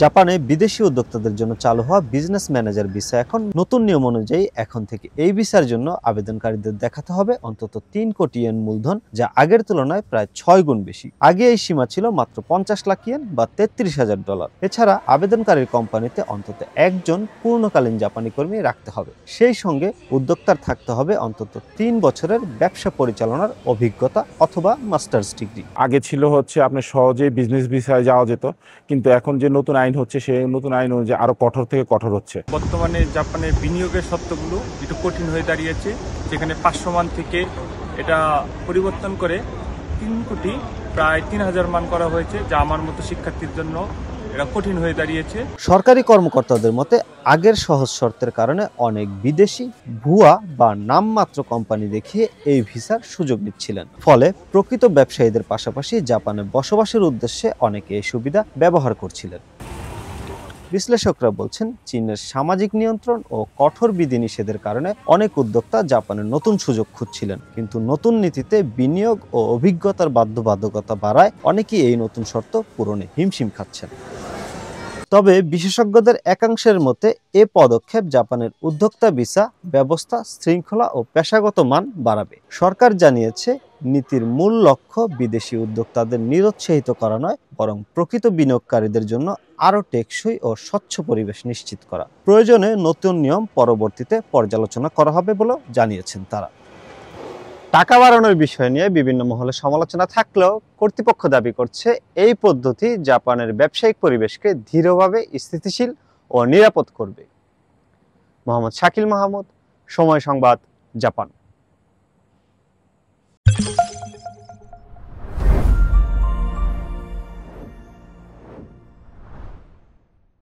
জাপানে বিদেশি উদ্যোক্তাদের জন্য চালু হওয়া বিজনেস ম্যানেজার ভিসা এখন নতুন নিয়ম অনুযায়ী এখন থেকে এই ভিসার জন্য আবেদনকারীদের দেখাতে হবে অন্তত ৩ কোটি ইয়েন মূলধন, যা আগের তুলনায় প্রায় ৬ গুণ বেশি। আগে এই সীমা ছিল মাত্র ৫০ লাখ ইয়েন বা $৩৩,০০০। এছাড়া আবেদনকারীর কোম্পানিতে অন্তত একজন পূর্ণকালীন জাপানি কর্মী রাখতে হবে। সেই সঙ্গে উদ্যোক্তার থাকতে হবে অন্তত ৩ বছরের ব্যবসা পরিচালনার অভিজ্ঞতা অথবা মাস্টার্স ডিগ্রি। আগে ছিল আপনি সহজেই বিজনেস ভিসায় যাওয়া যেত, কিন্তু এখন যে নতুন আইন হচ্ছে সেই নতুন আইন অনুযায়ী আরো কঠোর থেকে কঠোর হচ্ছে। বর্তমানে জাপানের বিনিয়োগের শর্তগুলো একটু কঠিন হয়ে দাঁড়িয়েছে, যেখানে ৫০০ মান থেকে এটা পরিবর্তন করে ৩ কোটি প্রায় ৩,০০০ মান করা হয়েছে, যা আমার মতো শিক্ষার্থীর জন্য এটা কঠিন হয়ে দাঁড়িয়েছে। সরকারি কর্মকর্তাদের মতে আগের সহজ শর্তের কারণে অনেক বিদেশি ভুয়া বা নামমাত্র কোম্পানি দেখিয়ে এই ভিসার সুযোগ নিচ্ছিলেন। ফলে প্রকৃত ব্যবসায়ীদের পাশাপাশি জাপানে বসবাসের উদ্দেশ্যে অনেকে এই সুবিধা ব্যবহার করছিলেন। বিশ্লেষকরা বলছেন, চীনের সামাজিক নিয়ন্ত্রণ ও কঠোর বিধিনিষেধের কারণে অনেক উদ্যোক্তা জাপানের নতুন সুযোগ খুঁজছিলেন, কিন্তু নতুন নীতিতে বিনিয়োগ ও অভিজ্ঞতার বাধ্যবাধকতা বাড়ায় অনেকেই এই নতুন শর্ত পূরণে হিমশিম খাচ্ছেন। তবে বিশেষজ্ঞদের একাংশের মতে এ পদক্ষেপ জাপানের উদ্যোক্তা ভিসা ব্যবস্থা শৃঙ্খলা ও পেশাগত মান বাড়াবে। সরকার জানিয়েছে, নীতির মূল লক্ষ্য বিদেশি উদ্যোক্তাদের নিরুৎসাহিত করা নয়, বরং প্রকৃত বিনিয়োগকারীদের জন্য আরও টেকসই ও স্বচ্ছ পরিবেশ নিশ্চিত করা। প্রয়োজনে নতুন নিয়ম পরবর্তীতে পর্যালোচনা করা হবে বলেও জানিয়েছেন তারা। টাকা বাড়ানোর বিষয় নিয়ে বিভিন্ন মহলে সমালোচনা থাকলেও কর্তৃপক্ষ দাবি করছে এই পদ্ধতি জাপানের ব্যবসায়িক পরিবেশকে দৃঢ়ভাবে স্থিতিশীল ও নিরাপদ করবে। মোহাম্মদ শাকিল মাহমুদ, সময় সংবাদ, জাপান।